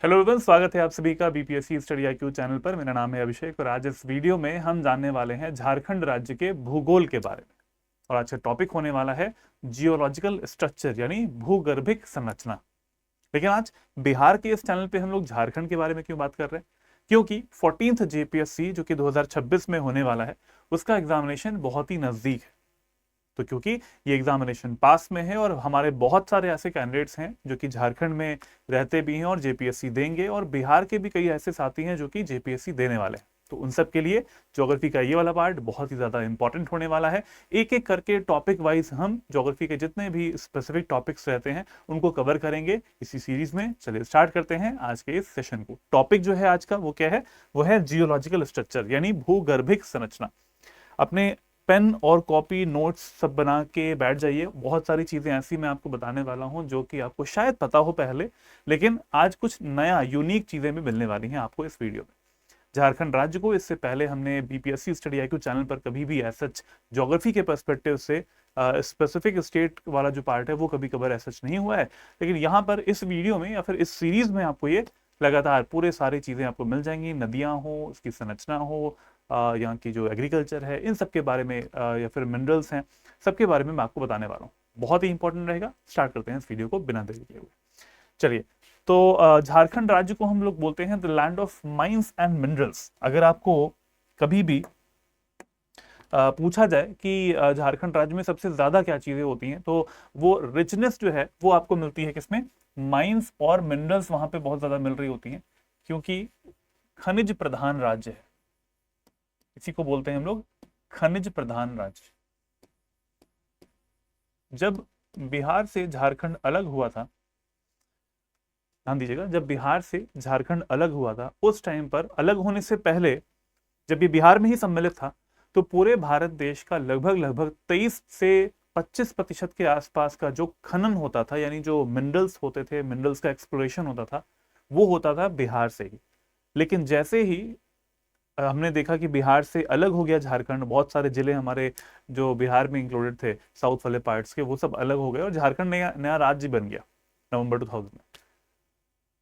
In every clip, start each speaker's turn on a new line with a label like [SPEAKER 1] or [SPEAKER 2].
[SPEAKER 1] Hello everyone, स्वागत है आप सभी का बीपीएससी स्टडी आईक्यू चैनल पर। मेरा नाम है अभिषेक और आज इस वीडियो में हम जानने वाले हैं झारखंड राज्य के भूगोल के बारे में। और आज का टॉपिक होने वाला है जियोलॉजिकल स्ट्रक्चर यानी भूगर्भिक संरचना। लेकिन आज बिहार के इस चैनल पे हम लोग झारखंड के बारे में क्यों बात कर रहे हैं? क्योंकि 14th जेपीएससी जो कि 2026 में होने वाला है, उसका एग्जामिनेशन बहुत ही नजदीक है। तो क्योंकि ये एग्जामिनेशन पास में है और हमारे बहुत सारे ऐसे कैंडिडेट्स हैं जो कि झारखंड में रहते भी हैं और जेपीएससी देंगे, और बिहार के भी कई ऐसे साथी हैं जो कि जेपीएससी देने वाले हैं। तो उन सब के लिए ज्योग्राफी का ये वाला पार्ट बहुत ही ज्यादा इंपॉर्टेंट होने वाला है। एक एक करके टॉपिक वाइज हम ज्योग्राफी के जितने भी स्पेसिफिक टॉपिक्स रहते हैं उनको कवर करेंगे इसी सीरीज में। चलिए स्टार्ट करते हैं आज के इस सेशन को। टॉपिक जो है आज का वो क्या है? वो है जियोलॉजिकल स्ट्रक्चर यानी भूगर्भिक संरचना। अपने पेन और कॉपी नोट्स सब बना के बैठ जाइए। बहुत सारी चीजें ऐसी मैं आपको बताने वाला हूं जो कि आपको शायद पता हो पहले, लेकिन आज कुछ नया यूनिक चीजें भी मिलने वाली हैं आपको इस वीडियो में। झारखंड राज्य को इससे पहले हमने बीपीएससी स्टडी आईक्यू चैनल पर कभी भी ऐसा ज्योग्राफी के पर्सपेक्टिव से स्पेसिफिक स्टेट वाला जो पार्ट है वो कभी कवर ऐसा नहीं हुआ है। लेकिन यहाँ पर इस वीडियो में या फिर इस सीरीज में आपको ये लगातार पूरे सारी चीजें आपको मिल जाएंगी। नदियां हो, उसकी संरचना हो, यहाँ की जो एग्रीकल्चर है, इन सब के बारे में या फिर मिनरल्स हैं, सबके बारे में मैं आपको बताने वाला हूँ। बहुत ही इंपॉर्टेंट रहेगा। स्टार्ट करते हैं इस वीडियो को बिना देरी किए हुए। चलिए, तो झारखंड राज्य को हम लोग बोलते हैं the land of mines and minerals. अगर आपको कभी भी पूछा जाए कि झारखंड राज्य में सबसे ज्यादा क्या चीजें होती हैं, तो वो रिचनेस जो है वो आपको मिलती है किसमें? माइंस और मिनरल्स वहां पे बहुत ज्यादा मिल रही होती हैं, क्योंकि खनिज प्रधान राज्य है। इसी को बोलते हैं हम लोग खनिज प्रधान राज्य। जब बिहार से झारखंड अलग हुआ था, ध्यान दीजिएगा, जब बिहार से झारखंड अलग हुआ था उस टाइम पर, अलग होने से पहले जब ये बिहार में ही सम्मिलित था, तो पूरे भारत देश का लगभग लगभग 23 से 25% के आसपास का जो खनन होता था, यानी जो मिनरल्स होते थे, मिनरल्स का एक्सप्लोरेशन होता था, वो होता था बिहार से ही। लेकिन जैसे ही हमने देखा कि बिहार से अलग हो गया झारखंड, बहुत सारे जिले हमारे जो बिहार में इंक्लूडेड थे साउथ वाले पार्ट्स के, वो सब अलग हो गए और झारखंड नया नया राज्य बन गया नवंबर 2000 में।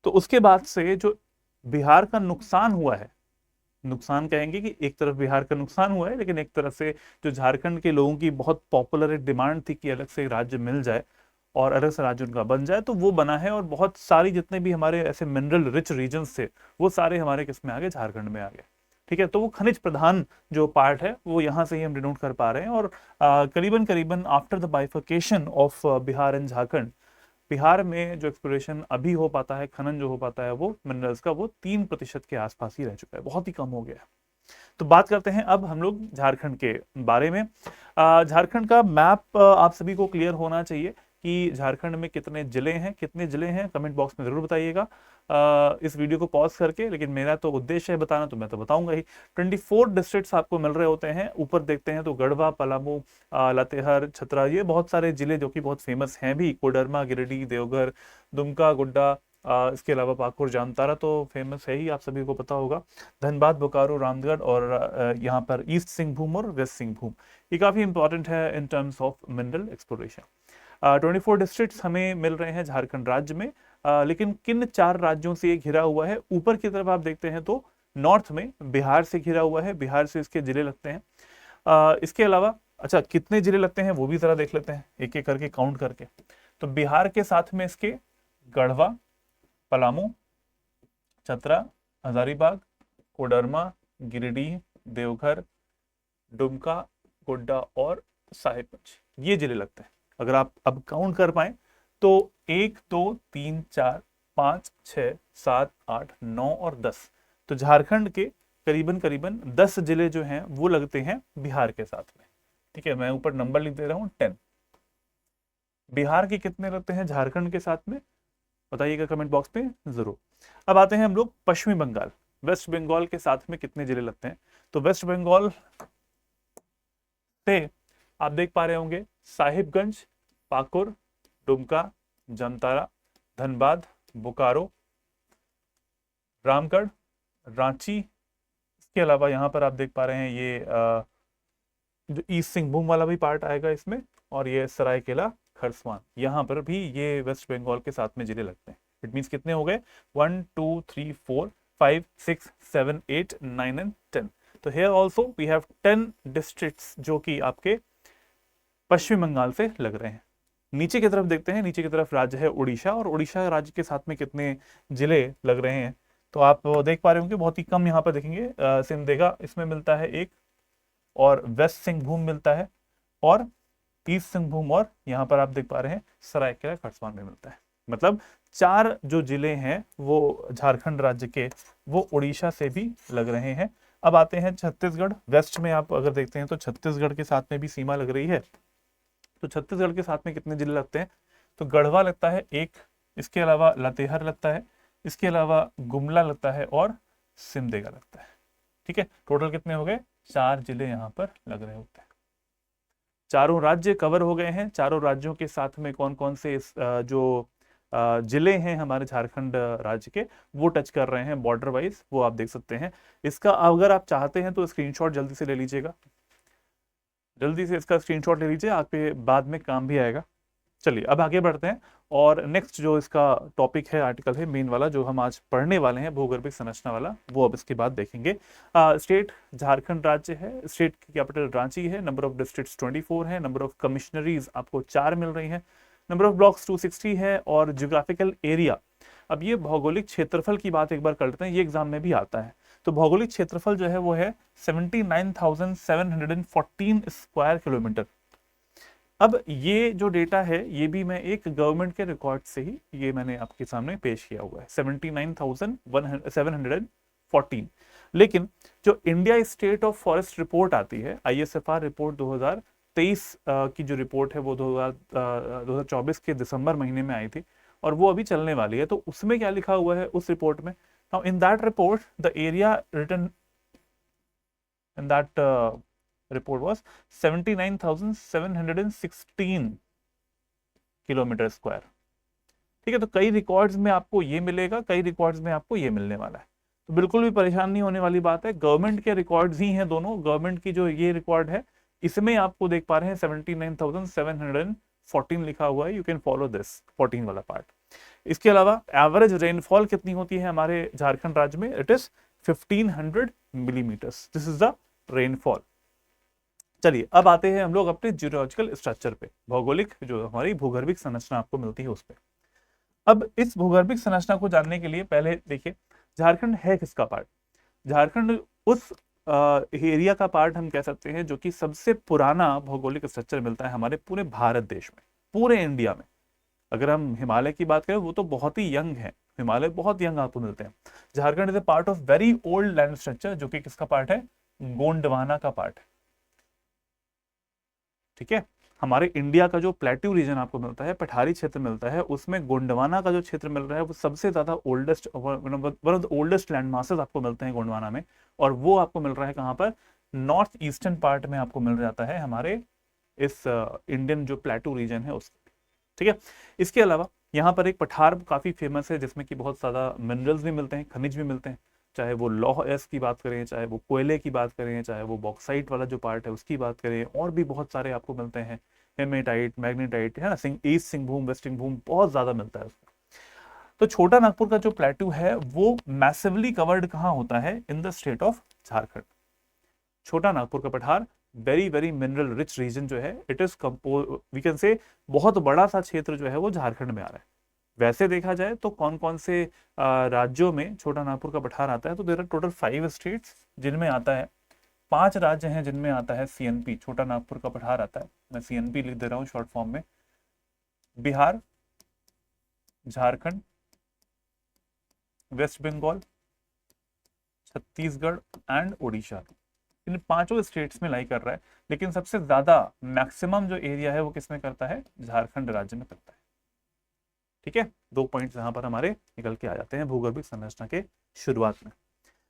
[SPEAKER 1] तो उसके बाद से जो बिहार का नुकसान हुआ है, नुकसान कहेंगे कि एक तरफ बिहार का नुकसान हुआ है, लेकिन एक तरफ से जो झारखंड के लोगों की बहुत पॉपुलर एक डिमांड थी कि अलग से राज्य मिल जाए और अलग से राज्य उनका बन जाए, तो वो बना है। और बहुत सारी जितने भी हमारे ऐसे मिनरल रिच रीजन्स थे वो सारे हमारे किसमें आ गए? झारखंड में आ गए। ठीक है, तो वो खनिज प्रधान जो पार्ट है वो यहाँ से ही हम डिनोट कर पा रहे हैं। और करीबन करीबन after the bifurcation of Bihar and Jharkhand, Bihar में जो एक्सप्लोरेशन अभी हो पाता है, खनन जो हो पाता है वो मिनरल्स का, वो 3% के आसपास ही रह चुका है, बहुत ही कम हो गया है। तो बात करते हैं अब हम लोग झारखंड के बारे में। झारखंड का मैप आप सभी को क्लियर होना चाहिए कि झारखंड में कितने जिले हैं, कितने जिले हैं कमेंट बॉक्स में जरूर बताइएगा इस वीडियो को पॉज करके। लेकिन मेरा तो उद्देश्य है बताना, तो मैं तो बताऊंगा ही। 24 डिस्ट्रिक्ट्स आपको मिल रहे होते हैं। ऊपर देखते हैं तो गढ़वा, पलामू, लातेहार, छतरा, ये बहुत सारे जिले जो कि बहुत फेमस हैं भी। कोडरमा, गिरिडीह, देवघर, दुमका, गोड्डा, इसके अलावा पाकुड़, जामताड़ा तो फेमस है ही, आप सभी को पता होगा। धनबाद, बोकारो, रामगढ़ और यहाँ पर ईस्ट सिंहभूम और वेस्ट सिंहभूम, ये काफी इंपॉर्टेंट है in terms of mineral exploration. 24 districts हमें मिल रहे हैं झारखंड राज्य में। लेकिन किन 4 राज्यों से ये घिरा हुआ है? ऊपर की तरफ आप देखते हैं तो नॉर्थ में बिहार से घिरा हुआ है, बिहार से इसके जिले लगते हैं। इसके अलावा अच्छा, कितने जिले लगते हैं वो भी जरा देख लेते हैं एक एक करके काउंट करके। तो बिहार के साथ में इसके गढ़वा, पलामू, चतरा, हजारीबाग, कोडरमा, गिरिडीह, देवघर, दुमका, गोड्डा और साहिबगंज, ये जिले लगते हैं। अगर आप अब काउंट कर पाए तो 1 2 3 4 5 6 7 8 9 और 10, तो झारखंड के करीबन करीबन 10 जिले जो हैं वो लगते हैं बिहार के साथ में। ठीक है, मैं ऊपर नंबर लिख दे रहा हूं 10। बिहार के कितने लगते हैं झारखंड के साथ में? बताइएगा कमेंट बॉक्स में जरूर। अब आते हैं हम लोग पश्चिमी बंगाल, वेस्ट बंगाल के साथ में कितने जिले लगते हैं? तो वेस्ट बंगाल से आप देख पा रहे होंगे साहिबगंज, पाकुर, दुमका, जामताड़ा, धनबाद, बोकारो, रामगढ़, रांची। इसके अलावा यहाँ पर आप देख पा रहे हैं ये जो ईस्ट सिंहभूम वाला भी पार्ट आएगा इसमें, और ये सरायकेला, खरसवान, यहाँ पर भी ये वेस्ट बंगाल के साथ में जिले लगते हैं। इट मीन्स कितने हो गए 1 2 3 4 5 6 7 8 9 एंड 10। तो here also we have 10 districts जो कि आपके पश्चिम बंगाल से लग रहे हैं। नीचे की तरफ देखते हैं, नीचे की तरफ राज्य है उड़ीसा, और उड़ीसा राज्य के साथ में कितने जिले लग रहे हैं तो आप देख पा रहे होंगे बहुत ही कम यहाँ पर देखेंगे। सिमडेगा इसमें मिलता है एक, और वेस्ट सिंहभूम मिलता है, और ईस्ट सिंहभूम, और यहाँ पर आप देख पा रहे हैं सरायकेला खरसावान में मिलता है। मतलब 4 जो जिले हैं वो झारखंड राज्य के वो उड़ीसा से भी लग रहे हैं। अब आते हैं छत्तीसगढ़। वेस्ट में आप अगर देखते हैं तो छत्तीसगढ़ के साथ में भी सीमा लग रही है। तो छत्तीसगढ़ के साथ में कितने जिले लगते हैं तो गढ़वा लगता है एक, इसके अलावा लातेहार लगता है, इसके अलावा गुमला लगता है, और सिमडेगा लगता है। ठीक है, टोटल कितने हो गए 4 जिले यहाँ पर लग रहे होते हैं। चारों राज्य कवर हो गए हैं। चारों राज्यों के साथ में कौन कौन से जो जिले हैं हमारे झारखंड राज्य के वो टच कर रहे हैं बॉर्डर वाइज, वो आप देख सकते हैं। इसका अगर आप चाहते हैं तो स्क्रीनशॉट जल्दी से ले लीजिएगा, जल्दी से इसका स्क्रीनशॉट ले लीजिए, आपके बाद में काम भी आएगा। चलिए अब आगे बढ़ते हैं, और नेक्स्ट जो इसका टॉपिक है आर्टिकल है मेन वाला जो हम आज पढ़ने वाले हैं भूगर्भिक संरचना वाला, वो अब इसके बाद देखेंगे। स्टेट झारखंड राज्य है, स्टेट की कैपिटल रांची है, नंबर ऑफ डिस्ट्रिक्ट्स 24 है, नंबर ऑफ कमिश्नरीज आपको 4 मिल रही है, नंबर ऑफ ब्लॉक्स 260 है, और ज्योग्राफिकल एरिया। अब ये भौगोलिक क्षेत्रफल की बात एक बार करते हैं, ये एग्जाम में भी आता है। तो भौगोलिक क्षेत्रफल जो है वो है 79,714 स्क्वायर किलोमीटर। अब ये जो डेटा है ये भी मैं एक गवर्नमेंट के रिकॉर्ड से ही ये मैंने आपके सामने पेश किया हुआ है 79,714। लेकिन जो India state of forest report आती है ISFR रिपोर्ट 2023 की जो रिपोर्ट है वो 2024 के दिसंबर महीने में आई थी, और वो अभी चलने वाली है। तो उसमें क्या लिखा हुआ है उस रिपोर्ट में, now in that report the area written in that report was 79,716 kilometre square. ठीक है, तो कई रिकॉर्ड्स में आपको ये मिलेगा, कई रिकॉर्ड्स में आपको ये मिलने वाला है। तो बिल्कुल भी परेशान नहीं होने वाली बात है, गवर्नमेंट के रिकॉर्ड्स ही हैं दोनों। गवर्नमेंट की जो ये रिकॉर्ड है इसमें आपको देख पा रहे हैं 79,714 लिखा हुआ है। यू कैन फॉलो दिस 14 वाला पार्ट। इसके अलावा एवरेज रेनफॉल कितनी होती है हमारे झारखंड राज्य में, it is 1500 millimetres. This is the rainfall. चलिए अब आते हैं हम लोग अपने जियोलॉजिकल स्ट्रक्चर पे, भौगोलिक जो हमारी भूगर्भिक संरचना आपको मिलती है उस पे। अब इस भूगर्भिक संरचना को जानने के लिए पहले देखिए झारखंड है किसका पार्ट। झारखंड उस एरिया का पार्ट हम कह सकते हैं जो कि सबसे पुराना भौगोलिक स्ट्रक्चर मिलता है हमारे पूरे भारत देश में, पूरे इंडिया में। अगर हम हिमालय की बात करें वो तो बहुत ही यंग है, हिमालय बहुत यंग आपको मिलते हैं। Jharkhand is a part of very old land structure जो कि किसका पार्ट है, गोंडवाना का पार्ट है। ठीक है, हमारे इंडिया का जो प्लेट्यू रीजन आपको मिलता है, पठारी क्षेत्र मिलता है, उसमें गोंडवाना का जो क्षेत्र मिल रहा है वो सबसे ज्यादा oldest, one of the oldest land masses आपको मिलते हैं गोंडवाना में। और वो आपको मिल रहा है कहाँ पर, नॉर्थ ईस्टर्न पार्ट में आपको मिल जाता है हमारे इस इंडियन जो प्लेट्यू रीजन है उसमें। ठीक है, इसके अलावा यहाँ पर एक पठार काफी फेमस है जिसमें कि बहुत ज्यादा मिनरल्स भी मिलते हैं, खनिज भी मिलते हैं, चाहे वो लौह एस की बात करें, चाहे वो कोयले की बात करें, चाहे वो बॉक्साइट वाला जो पार्ट है उसकी बात करें, और भी बहुत सारे आपको मिलते हैं, हेमेटाइट, मैग्नेटाइट, है ना, ईस्ट सिंहभूम, वेस्ट सिंहभूम, बहुत ज्यादा मिलता है उसमें। तो छोटा नागपुर का जो प्लेट्यू है वो मैसिवली कवर्ड कहाँ होता है, in the state of Jharkhand. Chota Nagpur का पठार very very mineral rich region जो है, it is compose, we can say बहुत बड़ा सा क्षेत्र जो है वो झारखंड में आ रहा है। वैसे देखा जाए तो कौन कौन से राज्यों में छोटा नागपुर का पठार आता है, तो देयर आर टोटल 5 स्टेट्स जिनमें आता है, 5 राज्य हैं जिनमें आता है CNP, छोटा नागपुर का पठार आता है। मैं CNP लिख दे रहा हूँ शॉर्ट फॉर्म में। बिहार, झारखंड, वेस्ट बंगाल, छत्तीसगढ़ एंड उड़ीसा, इन 5 स्टेट्स में लाई कर रहा है। लेकिन सबसे ज्यादा मैक्सिमम जो एरिया है वो किसमें करता है, झारखंड राज्य में करता है। ठीक है, 2 पॉइंट्स यहाँ पर हमारे निकल के आ जाते हैं भूगर्भिक संरचना के शुरुआत में।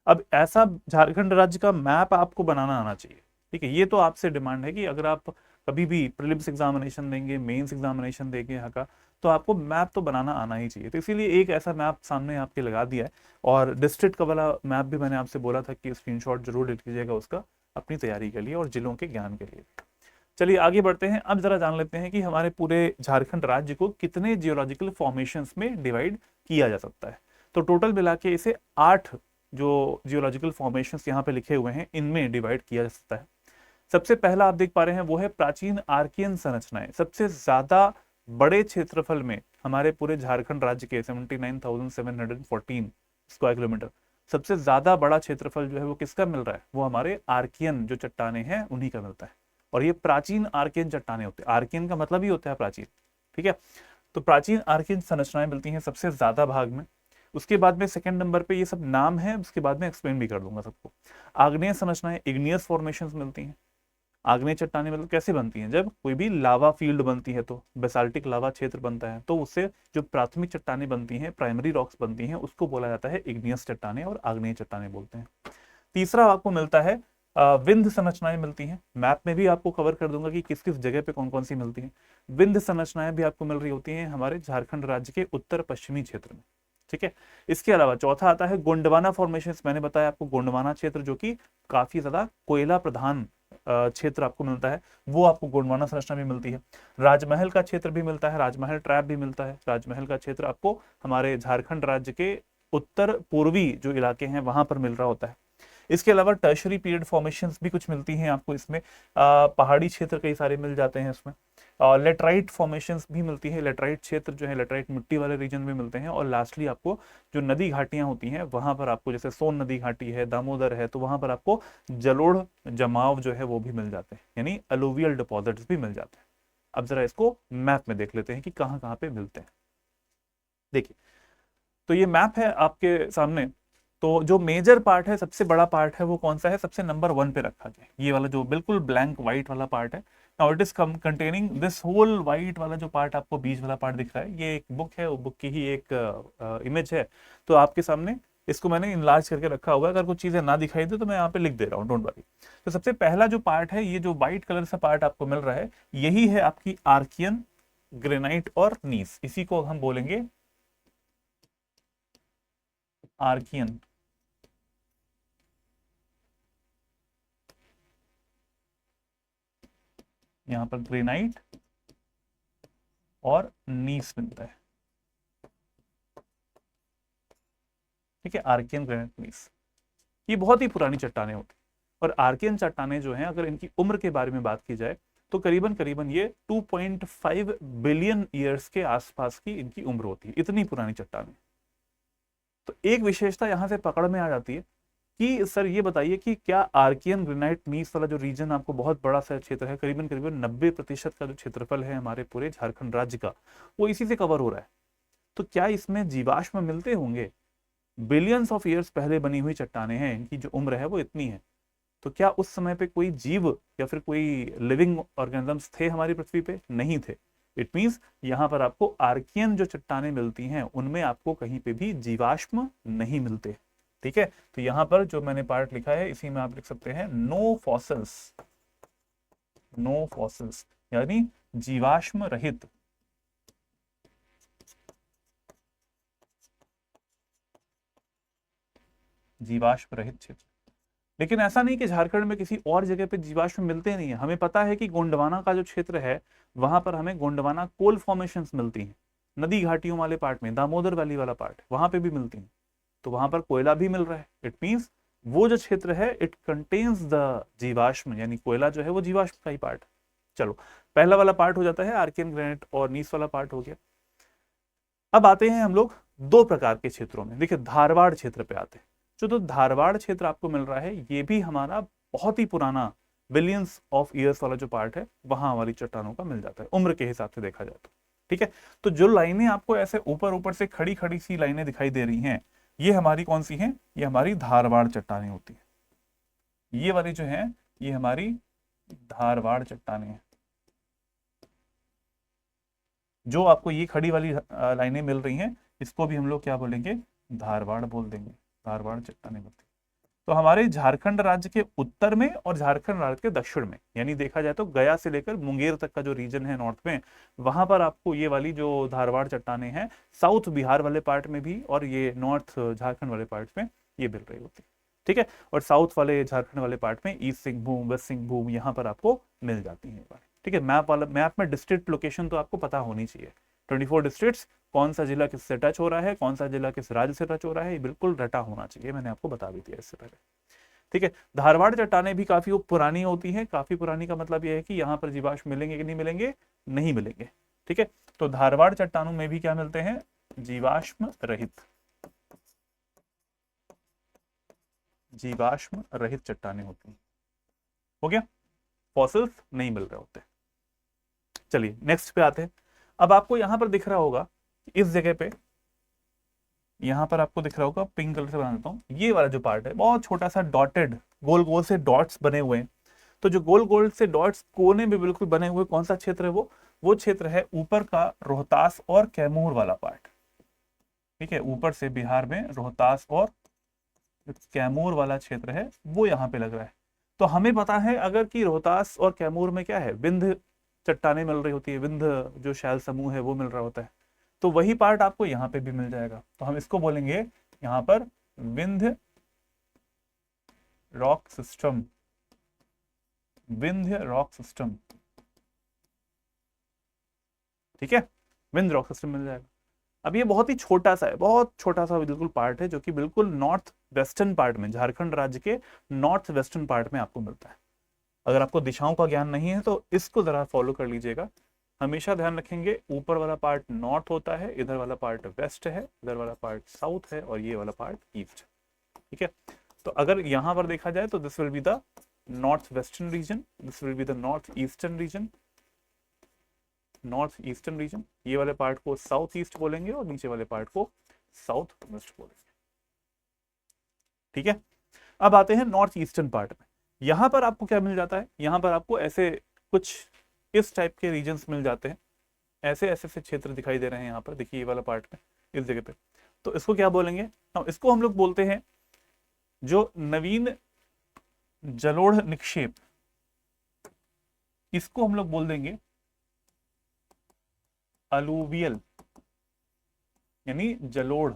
[SPEAKER 1] अब ऐसा झारखंड राज्य का मैप आपको बनाना आना चाहिए। ठीक है, ये तो आपसे डिमांड है कि अगर आप कभी भी प्रीलिम्स एग्जामिनेशन देंगे, मेंस एग्जामिनेशन देंगे यहाँ का, तो आपको मैप तो बनाना आना ही चाहिए। तो इसीलिए एक ऐसा मैप सामने आपके लगा दिया है, और डिस्ट्रिक्ट का वाला मैप भी मैंने आपसे बोला था कि स्क्रीनशॉट जरूर ले लीजिएगा उसका अपनी तैयारी के लिए और जिलों के ज्ञान के लिए। चलिए आगे बढ़ते हैं। अब जरा जान लेते हैं कि हमारे पूरे झारखंड राज्य को कितने जियोलॉजिकल फॉर्मेशंस में डिवाइड किया जा सकता है। तो टोटल मिला के इसे 8 जो जियोलॉजिकल फॉर्मेशंस यहाँ पे लिखे हुए हैं इनमें डिवाइड किया जा सकता है। सबसे पहला आप देख पा रहे हैं वो है प्राचीन आर्कियन संरचनाएं। सबसे ज्यादा बड़े क्षेत्रफल में हमारे पूरे झारखंड राज्य के 79,714 स्क्वायर किलोमीटर, सबसे ज्यादा बड़ा क्षेत्रफल जो है वो किसका मिल रहा है, वो हमारे आर्कियन जो चट्टाने हैं उन्हीं का मिलता है। और ये प्राचीन आर्कियन चट्टाने होते हैं। आर्कियन का मतलब ही होता है प्राचीन, ठीक है। तो प्राचीन आर्कियन संरचनाएं मिलती हैं सबसे ज्यादा भाग में। उसके बाद में सेकंड नंबर पे ये सब नाम है, उसके बाद में एक्सप्लेन भी कर दूंगा सबको। आग्नेय संरचनाएं, इग्नियस फॉर्मेशंस मिलती हैं। आग्नेय चट्टानें मतलब कैसे बनती हैं, जब कोई भी लावा फील्ड बनती है तो बेसाल्टिक लावा क्षेत्र बनता है तो उससे जो प्राथमिक चट्टानें बनती हैं, प्राइमरी रॉक्स बनती हैं, उसको बोला जाता है इग्नियस चट्टानें और आग्नेय चट्टानें बोलते हैं। तीसरा आपको मिलता है विंध्य संरचनाएं मिलती हैं। मैप में भी आपको कवर कर दूंगा कि किस किस जगह पे कौन कौन सी मिलती हैं। विंध्य संरचनाएं भी आपको मिल रही होती हैं हमारे झारखंड राज्य के उत्तर पश्चिमी क्षेत्र में, ठीक है। इसके अलावा चौथा आता है गोंडवाना फॉर्मेशन। मैंने बताया आपको गोंडवाना क्षेत्र जो कि काफी ज्यादा कोयला प्रधान क्षेत्र आपको मिलता है, वो आपको गोंडवाना संरचना भी मिलती है। राजमहल का क्षेत्र भी मिलता है, राजमहल ट्रैप भी मिलता है। राजमहल का क्षेत्र आपको हमारे झारखंड राज्य के उत्तर पूर्वी जो इलाके हैं वहां पर मिल रहा होता है। इसके अलावा टर्शरी पीरियड फॉर्मेशंस भी कुछ मिलती हैं आपको इसमें। पहाड़ी क्षेत्र कई सारे मिल जाते हैं इसमें। लेटराइट फॉर्मेशंस भी मिलती है। लेटराइट क्षेत्र जो है लेटराइट मिट्टी वाले रीजन में मिलते हैं। और लास्टली आपको जो नदी घाटियां होती हैं वहां पर आपको, जैसे सोन नदी घाटी है, दामोदर है, तो वहां पर आपको जलोढ़ जमाव जो है वो भी मिल जाते हैं, यानी अलुवियल डिपॉजिट्स भी मिल जाते हैं। अब जरा इसको मैप में देख लेते हैं कि कहाँ कहाँ पे मिलते हैं। देखिए, तो ये मैप है आपके सामने। तो जो मेजर पार्ट है, सबसे बड़ा पार्ट है, वो कौन सा है, सबसे नंबर 1 पे रखा गया ये वाला जो बिल्कुल ब्लैंक व्हाइट वाला पार्ट है। Now it is containing this whole white वाला जो पार्ट आपको बीच वाला पार्ट दिख रहा है, ये एक बुक है, वो बुक की ही एक इमेज है। तो आपके सामने इसको मैंने इनलार्ज करके रखा हुआ है। अगर कुछ चीजें ना दिखाई दे तो मैं यहाँ पे लिख दे रहा हूँ, डोंट वरी। तो सबसे पहला जो पार्ट है, ये जो व्हाइट कलर सा पार्ट आपको मिल रहा है, यही है आपकी आर्कियन, ग्रेनाइट और नीस। इसी को हम बोलेंगे आर्कियन। यहां पर ग्रेनाइट और नीस मिलता है, ठीक है। आर्कियन, ग्रेनाइट, नीस, ये बहुत ही पुरानी चट्टानें होती हैं। और आर्कियन चट्टानें जो हैं, अगर इनकी उम्र के बारे में बात की जाए तो करीबन करीबन ये 2.5 बिलियन ईयर्स के आसपास की इनकी उम्र होती है, इतनी पुरानी चट्टानें। तो एक विशेषता यहां से पकड़ में आ जाती है कि सर ये बताइए कि क्या आर्कियन, ग्रेनाइट, नीस वाला जो रीजन आपको बहुत बड़ा सा क्षेत्र है, करीबन करीबन 90% का जो क्षेत्रफल है हमारे पूरे झारखंड राज्य का, वो इसी से कवर हो रहा है। तो क्या इसमें जीवाश्म मिलते होंगे? बिलियंस ऑफ ईयर्स पहले बनी हुई चट्टानें हैं, इनकी जो उम्र है वो इतनी है। तो क्या उस समय पे कोई जीव या फिर कोई लिविंग ऑर्गेनिजम्स थे हमारी पृथ्वी पे? नहीं थे। इट मींस यहाँ पर आपको आर्कियन जो चट्टानें मिलती हैं उनमें आपको कहीं पे भी जीवाश्म नहीं मिलते, ठीक है। तो यहां पर जो मैंने पार्ट लिखा है इसी में आप लिख सकते हैं नो फॉसिल्स। नो फॉसिल्स यानी जीवाश्म रहित। जीवाश्म रहित क्षेत्र। लेकिन ऐसा नहीं कि झारखंड में किसी और जगह पे जीवाश्म मिलते नहीं है। हमें पता है कि गोंडवाना का जो क्षेत्र है वहां पर हमें गोंडवाना कोल फॉर्मेशंस मिलती हैं। नदी घाटियों वाले पार्ट में, दामोदर वैली वाला पार्ट, वहां पे भी मिलती हैं। तो वहां पर कोयला भी मिल रहा है। इट मींस वो जो क्षेत्र है इट कंटेन्स द जीवाश्म, यानी कोयला जो है वो जीवाश्म का ही पार्ट। चलो, पहला वाला पार्ट हो जाता है आर्कियन, ग्रेनाइट और नीस वाला पार्ट हो गया। अब आते हैं हम लोग दो प्रकार के क्षेत्रों में। देखिए, धारवाड़ क्षेत्र पे आते हैं। जो तो धारवाड़ क्षेत्र आपको मिल रहा है ये भी हमारा बहुत ही पुराना बिलियंस ऑफ ईयर्स वाला जो पार्ट है वहां हमारी चट्टानों का मिल जाता है, उम्र के हिसाब से देखा जाए तो, ठीक है। तो जो लाइनें आपको ऐसे ऊपर ऊपर से खड़ी खड़ी सी लाइनें दिखाई दे रही हैं, ये हमारी कौन सी हैं? ये हमारी धारवाड़ चट्टानें होती है। ये वाली जो है ये हमारी धारवाड़ चट्टानें हैं। जो आपको ये खड़ी वाली लाइनें मिल रही हैं इसको भी हम लोग क्या बोलेंगे? धारवाड़ बोल देंगे। धारवाड़ चट्टानें होती है। तो हमारे झारखंड राज्य के उत्तर में और झारखंड राज्य के दक्षिण में, यानी देखा जाए तो गया से लेकर मुंगेर तक का जो रीजन है नॉर्थ में, वहां पर आपको ये वाली जो धारवाड़ चट्टानें हैं साउथ बिहार वाले पार्ट में भी और ये नॉर्थ झारखंड वाले पार्ट में ये मिल रही होती है, ठीक है। और साउथ वाले झारखंड वाले पार्ट में ईस्ट सिंहभूम, वेस्ट सिंहभूम, यहाँ पर आपको मिल जाती है। ठीक है, मैप में डिस्ट्रिक्ट लोकेशन तो आपको पता होनी चाहिए। 24 डिस्ट्रिक्ट्स, कौन सा जिला किससे टच हो रहा है, कौन सा जिला किस राज्य से टच हो रहा है, ये बिल्कुल रटा होना चाहिए, मैंने आपको बता भी दिया इससे पहले। ठीक है, धारवाड़ चट्टानें भी काफी पुरानी होती हैं। काफी पुरानी का मतलब यह है कि यहाँ पर जीवाश्म मिलेंगे कि नहीं मिलेंगे, नहीं मिलेंगे। ठीक है, तो धारवाड़ चट्टानों में भी क्या मिलते हैं, जीवाश्म रहित, जीवाश्म रहित चट्टानें होती हैं। हो गया, फॉसिल्स नहीं मिल रहे होते। चलिए नेक्स्ट पे आते हैं। अब आपको यहां पर दिख रहा होगा इस जगह पे, यहां पर आपको दिख रहा होगा, पिंक कलर से बना देता हूं, ये वाला जो पार्ट है बहुत छोटा सा डॉटेड, गोल गोल से डॉट्स बने हुए हैं। तो जो गोल गोल से डॉट्स कोने में बिल्कुल बने हुए, कौन सा क्षेत्र है वो क्षेत्र है ऊपर का रोहतास और कैमूर वाला पार्ट। ठीक है, ऊपर से बिहार में रोहतास और कैमूर वाला क्षेत्र है वो यहाँ पे लग रहा है। तो हमें पता है अगर कि रोहतास और कैमूर में क्या है, विंध्य चट्टानें मिल रही होती है, विंध्य जो शैल समूह है वो मिल रहा होता है। तो वही पार्ट आपको यहाँ पे भी मिल जाएगा। तो हम इसको बोलेंगे यहाँ पर Vindhya rock system, Vindhya rock system. ठीक है, विंध्य रॉक सिस्टम मिल जाएगा। अब ये बहुत ही छोटा सा है, बहुत छोटा सा बिल्कुल पार्ट है, जो कि बिल्कुल नॉर्थ वेस्टर्न पार्ट में, झारखंड राज्य के नॉर्थ वेस्टर्न पार्ट में आपको मिलता है। अगर आपको दिशाओं का ज्ञान नहीं है तो इसको जरा फॉलो कर लीजिएगा। हमेशा ध्यान रखेंगे ऊपर वाला पार्ट नॉर्थ होता है, इधर वाला पार्ट वेस्ट है, इधर वाला पार्ट साउथ है, और ये वाला पार्ट ईस्ट। ठीक है, तो अगर यहां पर देखा जाए तो this will be the north western region, this will be the north eastern region, north eastern region. ये वाले पार्ट को साउथ ईस्ट बोलेंगे और नीचे वाले पार्ट को साउथ वेस्ट बोलेंगे। ठीक है, अब आते हैं नॉर्थ ईस्टर्न पार्ट में। यहां पर आपको क्या मिल जाता है, यहां पर आपको ऐसे कुछ इस टाइप के रीजन्स मिल जाते हैं, ऐसे ऐसे से क्षेत्र दिखाई दे रहे हैं यहाँ पर, देखिए ये वाला पार्ट में, इस जगह पे। तो इसको क्या बोलेंगे, इसको हम लोग बोलते हैं जो नवीन जलोढ़ निक्षेप, इसको हम लोग बोल देंगे अलूवियल, यानी जलोढ़,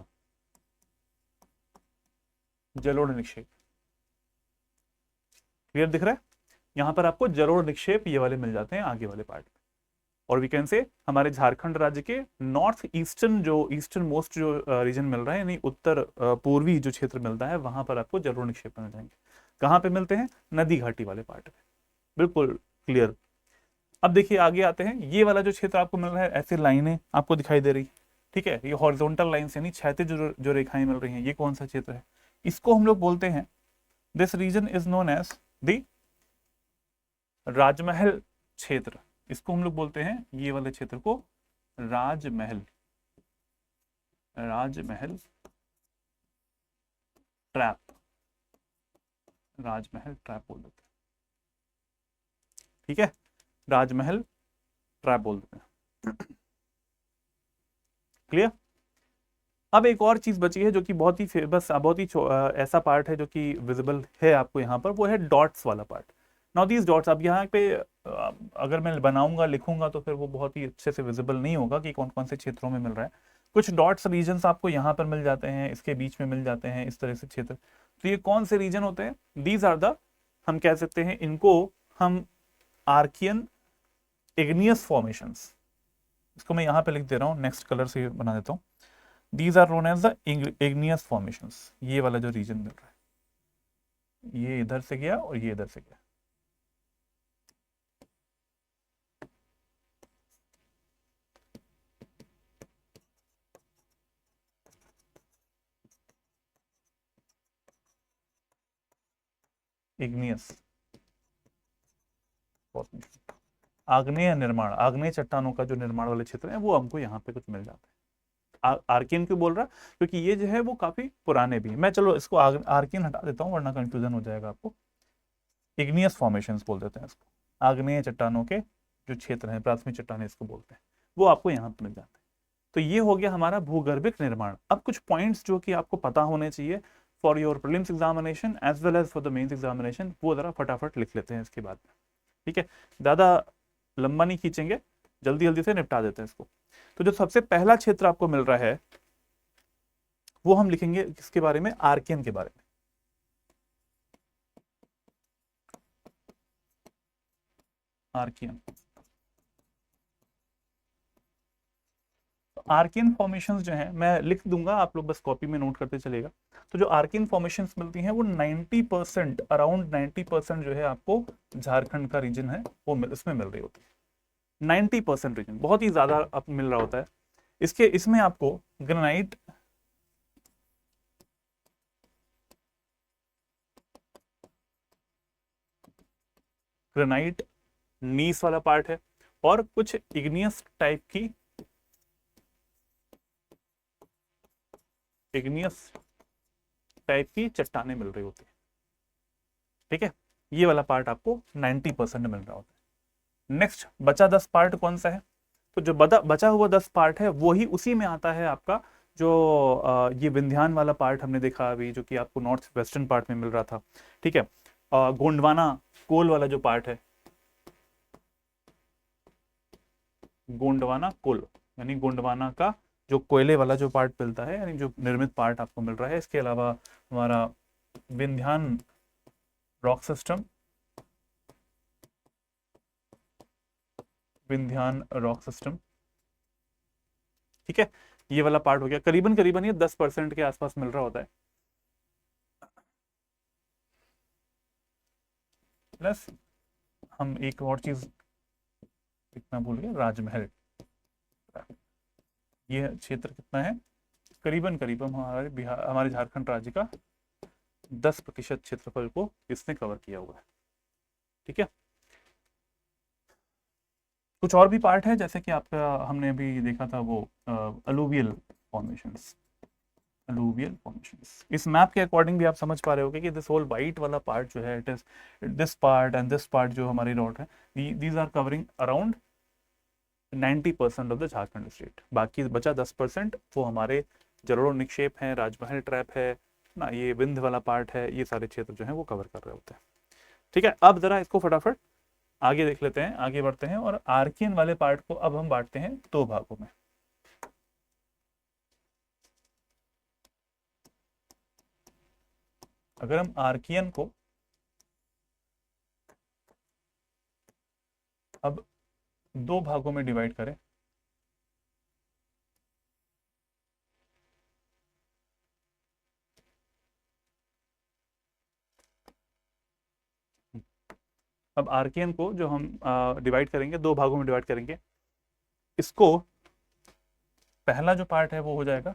[SPEAKER 1] जलोढ़ निक्षेप। क्लियर दिख रहा है, यहां पर आपको जलोढ़ निक्षेप ये वाले मिल जाते हैं आगे वाले पार्ट में। और वी कैन से हमारे झारखंड राज्य के नॉर्थ ईस्टर्न, जो ईस्टर्न मोस्ट जो रीजन मिल रहा है, यानी उत्तर पूर्वी जो क्षेत्र मिलता है, वहां पर आपको जलोढ़ निक्षेप मिल जाएंगे। कहां पे मिलते हैं, नदी घाटी वाले पार्ट में। बिल्कुल क्लियर। अब देखिए आगे आते हैं, ये वाला जो क्षेत्र आपको मिल रहा है, ऐसे लाइनें आपको दिखाई दे रही, ठीक है, ये हॉरिजॉन्टल लाइंस यानी क्षैतिज जो रेखाएं मिल रही हैं, ये कौन सा क्षेत्र है, इसको हम लोग बोलते हैं, this region is known as the Rajmahal क्षेत्र। इसको हम लोग बोलते हैं, ये वाले क्षेत्र को राजमहल, राजमहल ट्रैप, राजमहल ट्रैप बोल देते हैं। ठीक है, राजमहल ट्रैप बोल देते हैं। क्लियर। अब एक और चीज बची है जो कि बहुत ही फेमस, बहुत ही ऐसा पार्ट है जो कि विजिबल है आपको यहाँ पर, वो है डॉट्स वाला पार्ट। नाउ दीज डॉट्स, अब यहाँ पे अगर मैं बनाऊंगा लिखूंगा तो फिर वो बहुत ही अच्छे से विजिबल नहीं होगा कि कौन कौन से क्षेत्रों में मिल रहा है। कुछ डॉट्स रीजन्स आपको यहाँ पर मिल जाते हैं, इसके बीच में मिल जाते हैं, इस तरह से क्षेत्र। तो ये कौन से रीजन होते हैं, दीज आर द, हम कह सकते हैं इनको हम आर्कियन इग्नियस फॉर्मेशंस। इसको मैं यहाँ पे लिख दे रहा हूँ, नेक्स्ट कलर से बना देता हूँ। These are known as the igneous formations। ये वाला जो रीजन मिल रहा है, ये इधर से गया और ये इधर से गया। इग्नियस फॉर्मेशन, आग्नेय निर्माण, आग्नेय चट्टानों का जो निर्माण वाले क्षेत्र है वो हमको यहाँ पे कुछ मिल जाता है। आर्कियन क्यों बोल रहा, क्योंकि ये जो है वो काफी पुराने भी हैं। मैं चलो इसको आर्कियन हटा देता हूँ वरना कंफ्यूजन हो जाएगा आपको। इग्नियस फॉर्मेशंस बोल देते हैं इसको, आग्नेय चट्टानों के जो क्षेत्र हैं, प्राथमिक चट्टानें इसको बोलते हैं, वो आपको यहाँ पे मिल जाते हैं। तो ये हो गया हमारा भूगर्भिक निर्माण। अब कुछ पॉइंट्स जो कि आपको पता होने चाहिए for your prelims examination as well as for the mains examination, वो जरा फटाफट लिख लेते हैं इसके बाद में। ठीक है, ज्यादा लंबा नहीं खींचेंगे, जल्दी जल्दी से निपटा देते हैं इसको। तो जो सबसे पहला क्षेत्र आपको मिल रहा है वो हम लिखेंगे किसके बारे में, आर्कियन के बारे में। आर्कियन, आर्कियन फॉर्मेशंस जो हैं मैं लिख दूंगा, आप लोग बस कॉपी में नोट करते चलेगा। तो जो आर्कियन फॉर्मेशंस मिलती हैं वो 90%, अराउंड 90% जो है आपको झारखंड का रीजन है वो इसमें मिल रही होती है। 90% रीजन बहुत ही ज्यादा अब मिल रहा होता है। इसमें आपको ग्रेनाइट, ग्रेनाइट नीस वाला पार्ट है और कुछ इग्नियस टाइप की, इग्नियस टाइप की चट्टानें मिल रही होती है। ठीक है, ये वाला पार्ट आपको 90% मिल रहा होता है। नेक्स्ट बचा 10 पार्ट कौन सा है? तो जो बचा हुआ 10 पार्ट है वो ही उसी में आता है आपका जो ये विंध्यान वाला पार्ट हमने देखा अभी, जो कि आपको नॉर्थ वेस्टर्न पार्ट में मिल रहा था। ठीक है, गोंडवाना कोल वाला जो पार्ट है, गोंडवाना कोल यानी गोंडवाना का जो कोयले वाला जो पार्ट मिलता है, यानी जो निर्मित पार्ट आपको मिल रहा है। इसके अलावा हमारा Vindhyan rock system, Vindhyan rock system. ठीक है, ये वाला पार्ट हो गया। करीबन करीबन ये 10% के आसपास मिल रहा होता है। प्लस हम एक और चीज इतना भूल गए, राजमहल। ये क्षेत्र कितना है? करीबन करीबन हमारे बिहार, हमारे झारखंड राज्य का 10% क्षेत्रफल को इसने कवर किया हुआ है। ठीक है, कुछ और भी पार्ट है जैसे कि आपका हमने अभी देखा था वो अलूवियल फॉर्मेशंस, अलूवियल फॉर्मेशंस। इस मैप के अकॉर्डिंग भी आप समझ पा रहे होगे कि दिस होल वाइट वाला पार्ट जो है, it is this part and this part जो हमारी रोड है, these are covering around 90% of the Jharkhand state. बाकी बचा 10% वो हमारे जलोढ़ निक्षेप है, राजमहल ट्रैप है ना, ये विंध्य वाला पार्ट है, ये सारे क्षेत्र जो है वो कवर कर रहे होते हैं। ठीक है, अब जरा इसको फटाफट आगे देख लेते हैं, आगे बढ़ते हैं। और आर्कियन वाले पार्ट को अब हम बांटते हैं दो भागों में। अगर हम आर्कियन को अब दो भागों में डिवाइड करें, अब आर्कियन को जो हम डिवाइड करेंगे, दो भागों में डिवाइड करेंगे। इसको पहला जो पार्ट है वो हो जाएगा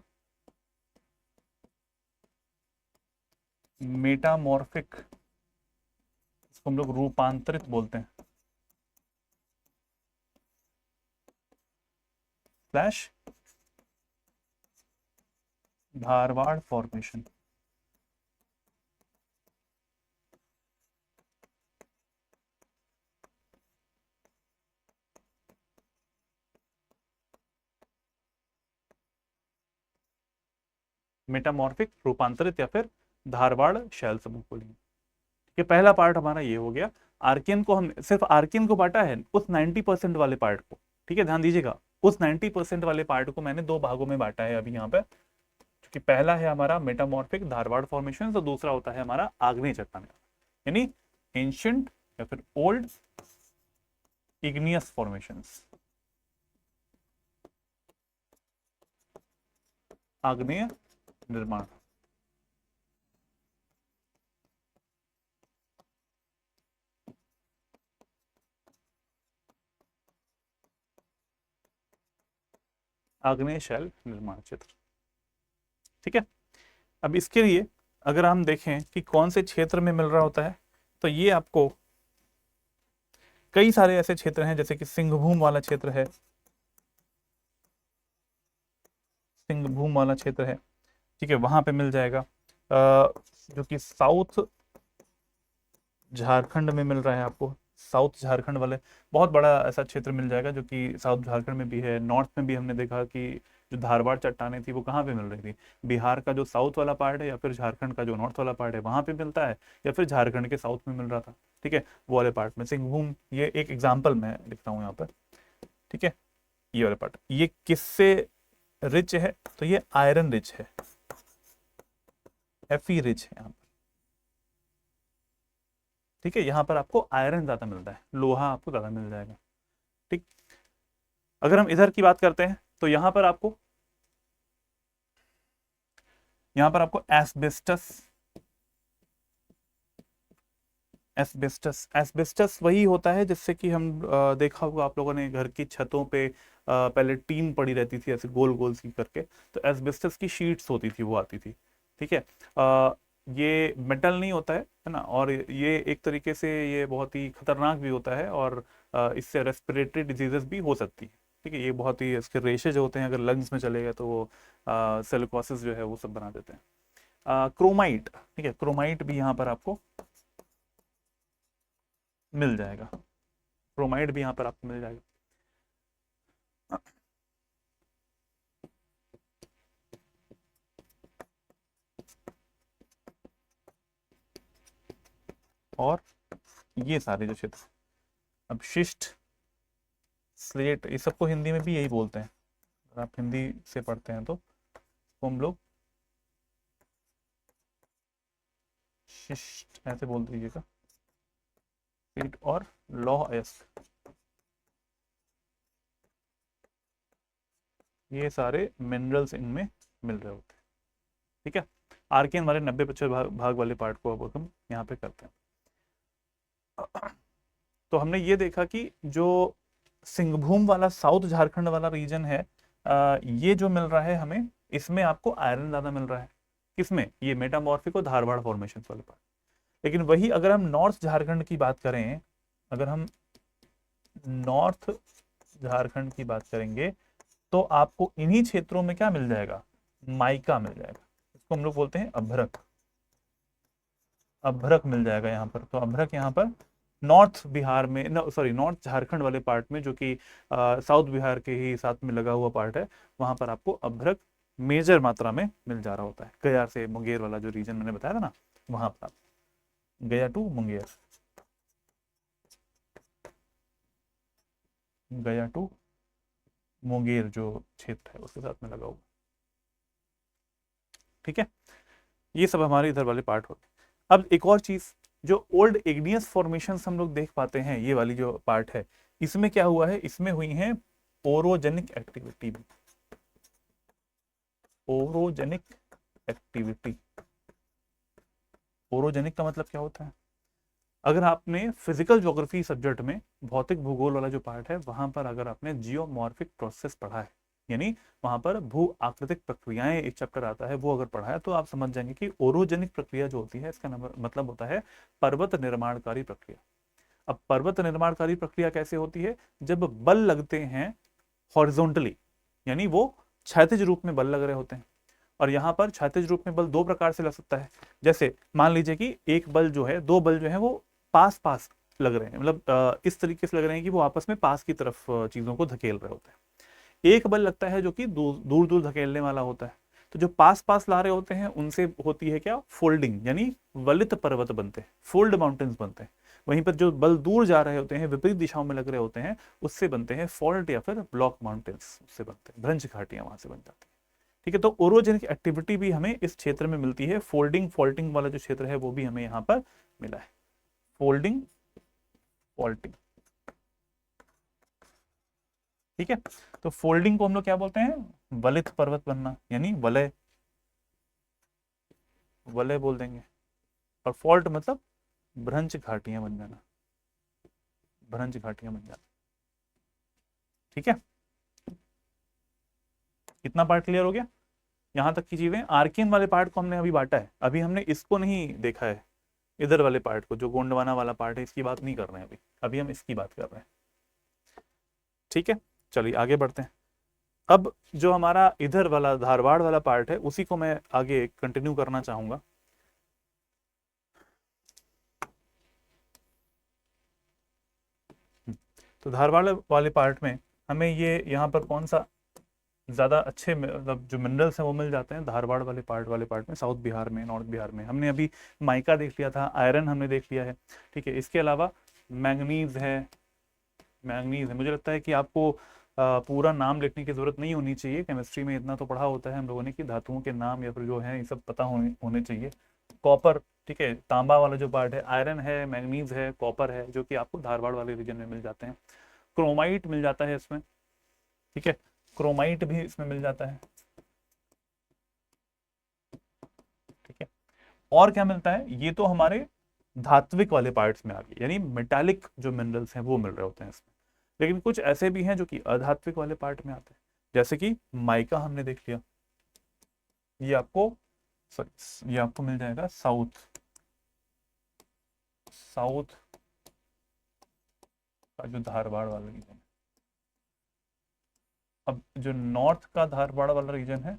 [SPEAKER 1] मेटामॉर्फिक, इसको हम लोग रूपांतरित बोलते हैं, स्लैश धारवाड़ फॉर्मेशन। मेटामॉर्फिक रूपांतरित या फिर धारवाड़ शैल समूह बोलेंगे। ये पहला पार्ट हमारा ये हो गया। आर्कियन को हम सिर्फ आर्कियन को बांटा है उस 90% वाले पार्ट को। ठीक है, ध्यान दीजिएगा, उस 90% वाले पार्ट को मैंने दो भागों में बांटा है अभी यहाँ पे, क्योंकि पहला है हमारा मेटामॉर्फिक धारवाड़ फॉर्मेशन और दूसरा होता है हमारा आग्नेय चट्टान, यानी एंशियंट या फिर ओल्ड इग्नियस फॉर्मेशंस, आग्नेय निर्माण। आग्नेय शैल निर्माण क्षेत्र। ठीक है, अब इसके लिए अगर हम देखें कि कौन से क्षेत्र में मिल रहा होता है, तो ये आपको कई सारे ऐसे क्षेत्र हैं, जैसे कि सिंहभूम वाला क्षेत्र है, सिंहभूम वाला क्षेत्र है। ठीक है, वहां पे मिल जाएगा जो कि साउथ झारखंड में मिल रहा है आपको। साउथ झारखंड वाले बहुत बड़ा ऐसा क्षेत्र मिल जाएगा जो कि साउथ झारखंड में भी है। नॉर्थ में भी हमने देखा कि जो धारवाड़ चट्टानें थी वो कहाँ पे मिल रही थी, बिहार का जो साउथ वाला पार्ट है या फिर झारखंड का जो नॉर्थ वाला पार्ट है वहां पे मिलता है, या फिर झारखंड के साउथ में मिल रहा था। ठीक है, वो वाले पार्ट में सिंहभूम, ये एक एग्जाम्पल मैं लिखता हूँ यहाँ पर। ठीक है, ये वाले पार्ट ये किससे रिच है? तो ये आयरन रिच है, Fe रिच है यहाँ पर। ठीक है, यहाँ पर आपको आयरन ज्यादा मिलता है, लोहा आपको ज्यादा मिल जाएगा। ठीक, अगर हम इधर की बात करते हैं तो यहां पर आपको एस्बेस्टस, एस्बेस्टस एस्बेस्टस वही होता है जिससे कि हम देखा होगा आप लोगों ने घर की छतों पे पहले टीन पड़ी रहती थी ऐसे गोल गोल सी करके, तो एस्बेस्टस की शीट्स होती थी वो आती थी। ठीक है। ये मेटल नहीं होता है ना, और ये एक तरीके से ये बहुत ही खतरनाक भी होता है, और इससे रेस्पिरेटरी डिजीजेस भी हो सकती है। ठीक है, ये बहुत ही इसके रेशे जो होते हैं अगर लंग्स में चले गए तो वो सिलिकोसिस जो है वो सब बना देते हैं। क्रोमाइट, ठीक है, क्रोमाइट भी यहाँ पर आपको मिल जाएगा, क्रोमाइड भी यहाँ पर आपको मिल जाएगा। और ये सारे जो क्षेत्र, अब शिस्ट, स्लेट, ये सबको हिंदी में भी यही बोलते हैं, अगर आप हिंदी से पढ़ते हैं तो हम लोग शिस्ट ऐसे बोल दीजिएगा, स्लेट और लौह अयस्क, ये सारे मिनरल्स इनमें मिल रहे होते हैं। ठीक है, आर्कियन वाले 90% भाग वाले पार्ट को अब हम यहाँ पे करते हैं। तो हमने ये देखा कि जो सिंहभूम वाला साउथ झारखंड वाला रीजन है, ये जो मिल रहा है हमें, इसमें आपको आयरन ज्यादा मिल रहा है। किसमें? ये मेटामॉर्फिक और धारवाड़ फॉर्मेशन वाले पार्ट। लेकिन वही अगर हम नॉर्थ झारखंड की बात करें, अगर हम नॉर्थ झारखंड की बात करेंगे तो आपको इन्हीं क्षेत्रों में क्या मिल जाएगा? माइका मिल जाएगा। इसको हम लोग बोलते हैं अभ्रक, अभ्रक मिल जाएगा यहाँ पर। तो अभ्रक यहाँ पर नॉर्थ बिहार में, सॉरी नॉर्थ झारखंड वाले पार्ट में, जो कि साउथ बिहार के ही साथ में लगा हुआ पार्ट है, वहां पर आपको अभ्रक मेजर मात्रा में मिल जा रहा होता है। गया से मुंगेर वाला जो रीजन मैंने बताया था ना, वहां पर गया टू मुंगेर, गया टू मुंगेर जो क्षेत्र है उसके साथ में लगा हुआ। ठीक है, ये सब हमारे इधर वाले पार्ट होते हैं। अब एक और चीज, जो ओल्ड इग्नियस फॉर्मेशंस हम लोग देख पाते हैं, ये वाली जो पार्ट है, इसमें क्या हुआ है? इसमें हुई है ओरोजेनिक एक्टिविटी भी। ओरोजेनिक एक्टिविटी, ओरोजेनिक का मतलब क्या होता है? अगर आपने फिजिकल ज्योग्राफी सब्जेक्ट में भौतिक भूगोल वाला जो पार्ट है, वहां पर अगर आपने जियोमॉर्फिक प्रोसेस पढ़ा है, यानी वहां पर भू आकृतिक प्रक्रियाएं एक चैप्टर आता है, वो अगर पढ़ा है तो आप समझ जाएंगे कि ओरोजेनिक प्रक्रिया जो होती है, इसका मतलब होता है पर्वत निर्माणकारी प्रक्रिया। अब पर्वत निर्माणकारी प्रक्रिया कैसे होती है? जब बल लगते हैं हॉरिजॉन्टली, यानी वो क्षैतिज रूप में बल लग रहे होते हैं। और यहाँ पर क्षैतिज रूप में बल दो प्रकार से लग सकता है। जैसे मान लीजिए कि एक बल जो है, दो बल जो है वो पास पास लग रहे हैं, मतलब इस तरीके से लग रहे हैं कि वो आपस में पास की तरफ चीजों को धकेल रहे होते हैं। एक बल लगता है जो कि दूर दूर धकेलने वाला होता है। तो जो पास पास ला रहे होते हैं उनसे होती है क्या? फोल्डिंग, यानी वलित पर्वत बनते हैं, फोल्ड माउंटेन्स बनते हैं। वहीं पर जो बल दूर जा रहे होते हैं, विपरीत दिशाओं में लग रहे होते हैं, उससे बनते हैं फॉल्ट या फिर ब्लॉक माउंटेन्स, उससे बनते हैं भ्रंश घाटियां, वहां से बन जाती है। ठीक है, तो ओरोजेनिक एक्टिविटी भी हमें इस क्षेत्र में मिलती है। फोल्डिंग फॉल्टिंग वाला जो क्षेत्र है वो भी हमें यहाँ पर मिला है। फोल्डिंग फॉल्टिंग, ठीक है। तो फोल्डिंग को हम लोग क्या बोलते हैं? वलित पर्वत बनना, यानी वलय, वलय बोल देंगे। और फॉल्ट मतलब भ्रंश घाटियां बन जाना, भ्रंश घाटियां बन जाना। ठीक है, कितना पार्ट क्लियर हो गया? यहां तक की चीजें। आर्कियन वाले पार्ट को हमने अभी बांटा है, अभी हमने इसको नहीं देखा है। इधर वाले पार्ट को, जो गोंडवाना वाला पार्ट है, इसकी बात नहीं कर रहे हैं अभी, अभी हम इसकी बात कर रहे हैं। ठीक है, चलिए आगे बढ़ते हैं। अब जो हमारा इधर वाला धारवाड़ वाला पार्ट है, उसी को मैं आगे कंटिन्यू करना चाहूंगा। तो धारवाड़ वाले पार्ट में हमें ये यहाँ पर कौन सा ज़्यादा अच्छे मतलब जो मिनरल्स हैं वो मिल जाते हैं? धारवाड़ वाले पार्ट में, साउथ बिहार में, नॉर्थ बिहार में। हमने अभी माइका देख लिया था, आयरन हमने देख लिया है। ठीक है, इसके अलावा मैंगनीज है, मैंगनीज है। मुझे लगता है कि आपको पूरा नाम लिखने की जरूरत नहीं होनी चाहिए, केमिस्ट्री में इतना तो पढ़ा होता है हम लोगों ने कि धातुओं के नाम या फिर जो है ये सब पता होने चाहिए। कॉपर, ठीक है, तांबा वाला जो पार्ट है, आयरन है, मैंगनीज है, कॉपर है, जो कि आपको धारवाड़ वाले रीजन में मिल जाते हैं। क्रोमाइट मिल जाता है इसमें। ठीक है, क्रोमाइट भी इसमें मिल जाता है। ठीक है, और क्या मिलता है, ये तो हमारे धात्विक वाले पार्ट्स में आ गए, यानी मेटालिक जो मिनरल्स हैं वो मिल रहे होते हैं इसमें। लेकिन कुछ ऐसे भी हैं जो कि अधात्विक वाले पार्ट में आते हैं, जैसे कि माइका हमने देख लिया, ये आपको सॉरी ये आपको मिल जाएगा साउथ साउथ का जो धारवाड़ वाला रीजन है। अब जो नॉर्थ का धारवाड़ वाला रीजन है,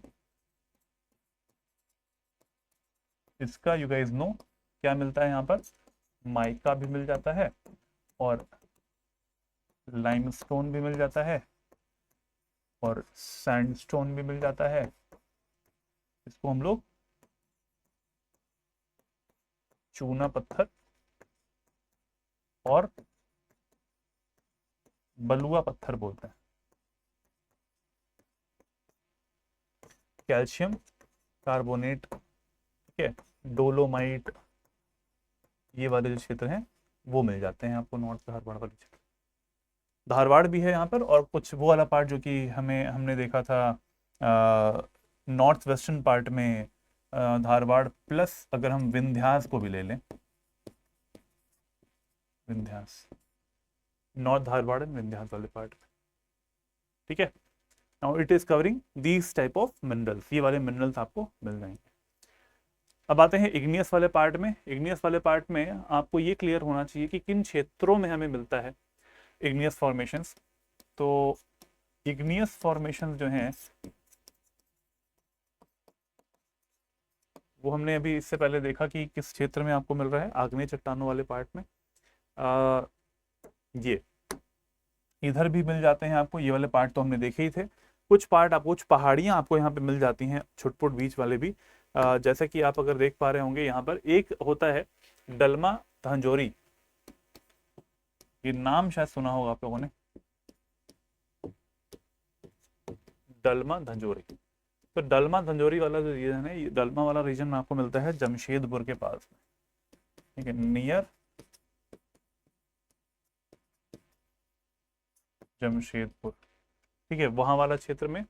[SPEAKER 1] इसका यू गाइस नो क्या मिलता है यहाँ पर, माइका भी मिल जाता है और लाइमस्टोन भी मिल जाता है और सैंडस्टोन भी मिल जाता है। इसको हम लोग चूना पत्थर और बलुआ पत्थर बोलते हैं। कैल्शियम कार्बोनेट, ठीक है, डोलोमाइट, ये वाले जो क्षेत्र हैं वो मिल जाते हैं आपको नॉर्थ धारवाड़ वाले क्षेत्र। धारवाड़ भी है यहाँ पर, और कुछ वो वाला पार्ट जो कि हमने देखा था नॉर्थ वेस्टर्न पार्ट में, धारवाड़ प्लस अगर हम विंध्यास को भी ले लें, विंध्यास, नॉर्थ धारवाड़ एंड विंध्यास वाले पार्ट में। ठीक है, now it is covering these type of minerals, ये वाले मिनरल्स आपको मिल जाएंगे। अब आते हैं इग्नियस वाले पार्ट में। इग्नियस वाले पार्ट में आपको ये क्लियर होना चाहिए कि किन क्षेत्रों में हमें मिलता है इग्नियस फॉर्मेशंस। तो इग्नियस फॉर्मेशंस जो हैं वो हमने अभी इससे पहले देखा कि किस क्षेत्र में आपको मिल रहा है, आग्नेय चट्टानों वाले पार्ट में। ये इधर भी मिल जाते हैं आपको, ये वाले पार्ट तो हमने देखे ही थे। कुछ पार्ट आपको, कुछ पहाड़ियां आपको यहाँ पे मिल जाती हैं, छुटपुट बीच वाले भी। जैसे कि आप अगर देख पा रहे होंगे यहाँ पर एक होता है डलमा धंजोरी, ये नाम शायद सुना होगा आप लोगों ने, डलमा धंजोरी। तो डलमा धंजोरी वाला जो रीजन है, ये डलमा वाला रीजन आपको मिलता है जमशेदपुर के पास में, ठीक है, नियर जमशेदपुर, ठीक है, वहां वाला क्षेत्र में।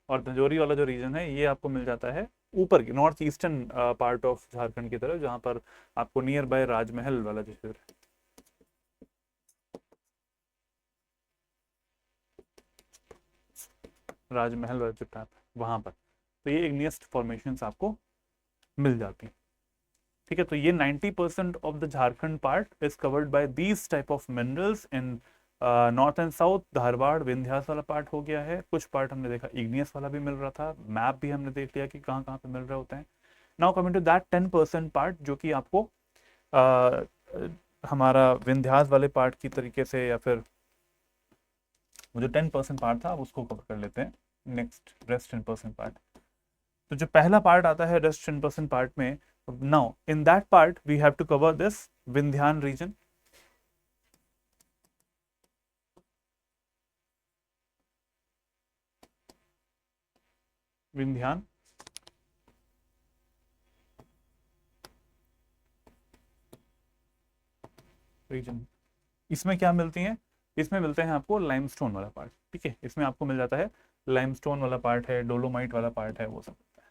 [SPEAKER 1] और धंजोरी वाला जो रीजन है ये आपको मिल जाता है ऊपर की north eastern part of Jharkhand की तरफ, जहां पर आपको नियर बाय राजमहल वाला जो क्षेत्र है, राजमहल वाला जो टाइप है वहां पर, तो ये इग्नियस फॉर्मेशंस आपको मिल जाती हैं। ठीक है, तो ये 90% of the Jharkhand part is covered by these type of minerals in north and south. Dharwad Vindhyas वाला पार्ट हो गया है, कुछ पार्ट हमने देखा इग्नियस वाला भी मिल रहा था, मैप भी हमने देख लिया कि कहाँ कहाँ पे मिल रहे होते हैं। Now coming to that 10% part जो कि आपको हमारा विंध्यास वाले पार्ट की तरीके से, या फिर वो जो 10% पार्ट था उसको कवर कर लेते हैं। नेक्स्ट रेस्ट 10% पार्ट, तो जो पहला पार्ट आता है रेस्ट 10% पार्ट में, now in that part we have to cover this Vindhyan region. Vindhyan region, इसमें क्या मिलती हैं, इसमें मिलते हैं आपको लाइमस्टोन वाला पार्ट। ठीक है, इसमें आपको मिल जाता है लाइमस्टोन वाला पार्ट है, डोलोमाइट वाला पार्ट है, वो सब मिलता है।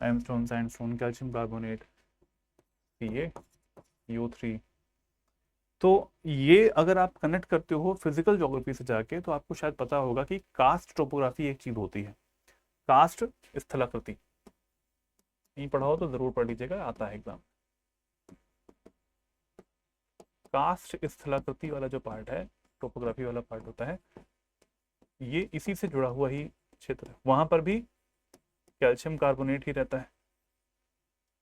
[SPEAKER 1] Limestone, sandstone, calcium carbonate, CO3। तो ये अगर आप कनेक्ट करते हो फिजिकल ज्योग्राफी से जाके, तो आपको शायद पता होगा कि कास्ट टोपोग्राफी एक चीज होती है, कास्ट स्थलाकृति। नहीं पढ़ा हो तो जरूर पढ़ लीजिएगा, आता है एग्जाम। कास्ट स्थलाकृति वाला जो पार्ट है, टोपोग्राफी वाला पार्ट होता है, ये इसी से जुड़ा हुआ ही क्षेत्र है। वहां पर भी कैल्शियम कार्बोनेट ही रहता है,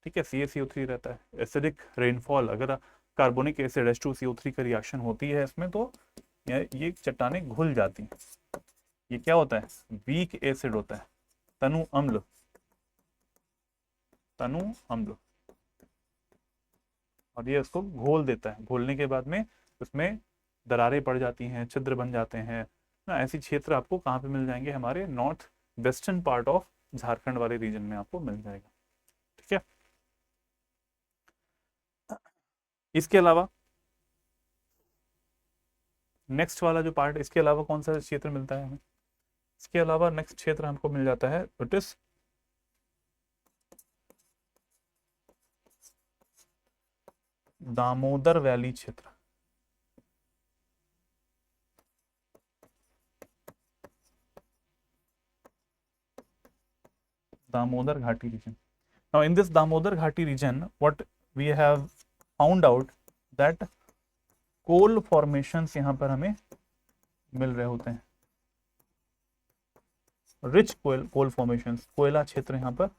[SPEAKER 1] ठीक है, CaCO3 रहता है। एसिडिक रेनफॉल, अगर कार्बोनिक एसिड H2CO3 का रिएक्शन होती है इसमें, तो ये चट्टानें घुल जाती हैं। ये क्या होता है, वीक एसिड होता है, तनु अम्ल, तनु अम्ल, और ये उसको घोल देता है। घोलने के बाद में उसमें दरारें पड़ जाती हैं, छिद्र बन जाते हैं ना। ऐसी क्षेत्र आपको कहाँ पे मिल जाएंगे, हमारे north western part of Jharkhand वाले रीजन में आपको मिल जाएगा। ठीक है, इसके अलावा नेक्स्ट वाला जो पार्ट, इसके अलावा कौन सा क्षेत्र मिलता है हमें? इसके अलावा नेक्स्ट क्षेत्र हमको मिल जाता है, इट इज दामोदर वैली क्षेत्र। Damodar Ghati region. Now, in this Damodar Ghati region, what we have found out that coal formations यहाँ पर हमें मिल रहे होते हैं, रिच कोल फॉर्मेशंस, कोयला क्षेत्र यहाँ पर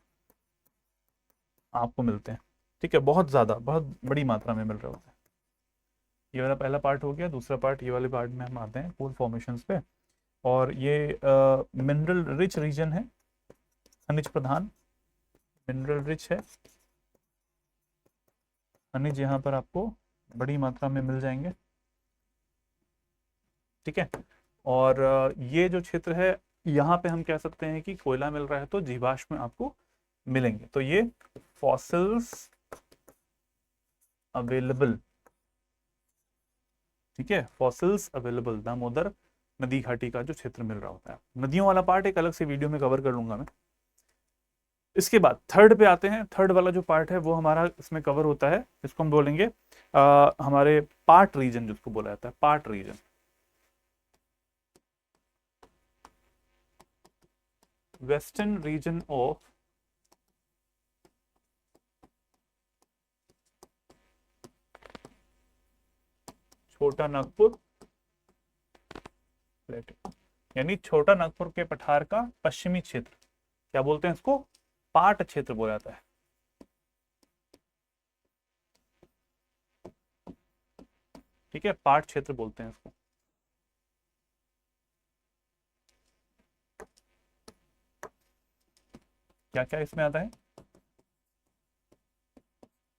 [SPEAKER 1] आपको मिलते हैं। ठीक है, बहुत ज़्यादा, बहुत बड़ी मात्रा में मिल रहे होते हैं। ये वाला पहला पार्ट हो गया। दूसरा पार्ट, ये वाले पार्ट में हम आते हैं कोल फॉर्मेशंस पे। और ये मिनरल रिच रीजन है, खनिज प्रधान, मिनरल रिच है, खनिज यहाँ पर आपको बड़ी मात्रा में मिल जाएंगे। ठीक है, और ये जो क्षेत्र है, यहाँ पे हम कह सकते हैं कि कोयला मिल रहा है तो जीवाश्म आपको मिलेंगे। तो ये फॉसिल्स अवेलेबल, ठीक है, फॉसिल्स अवेलेबल दामोदर नदी घाटी का जो क्षेत्र मिल रहा होता है। नदियों वाला पार्ट एक अलग से वीडियो में कवर कर लूंगा मैं। इसके बाद थर्ड पे आते हैं। थर्ड वाला जो पार्ट है वो हमारा इसमें कवर होता है, इसको हम बोलेंगे हमारे पार्ट रीजन, जिसको बोला जाता है part reason. Western region of छोटा नागपुर प्लेटो, यानी छोटा नागपुर के पठार का पश्चिमी क्षेत्र, क्या बोलते हैं इसको? पाट क्षेत्र बोला जाता है। ठीक है, पाट क्षेत्र बोलते हैं इसको। क्या क्या इसमें आता है?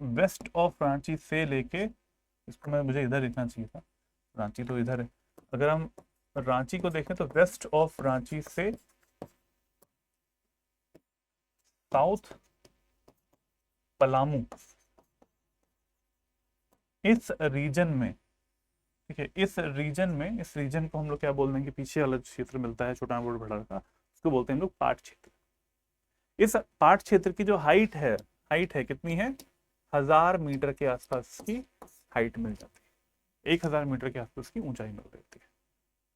[SPEAKER 1] वेस्ट ऑफ रांची से लेके, इसको मैं, मुझे इधर लिखना चाहिए था, रांची तो इधर है। अगर हम रांची को देखें तो वेस्ट ऑफ रांची से साउथ पलामू, इस रीजन में, ठीक है, इस रीजन में, इस रीजन को हम लोग क्या बोल देंगे? पीछे वाला क्षेत्र मिलता है छोटा नागपुर पठार का, उसको बोलते हैं हम लोग पाट क्षेत्र। इस पाट क्षेत्र की जो हाइट है कितनी है? 1000 मीटर के आसपास की हाइट मिल जाती है, 1000 मीटर के आसपास की ऊंचाई मिल जाती है।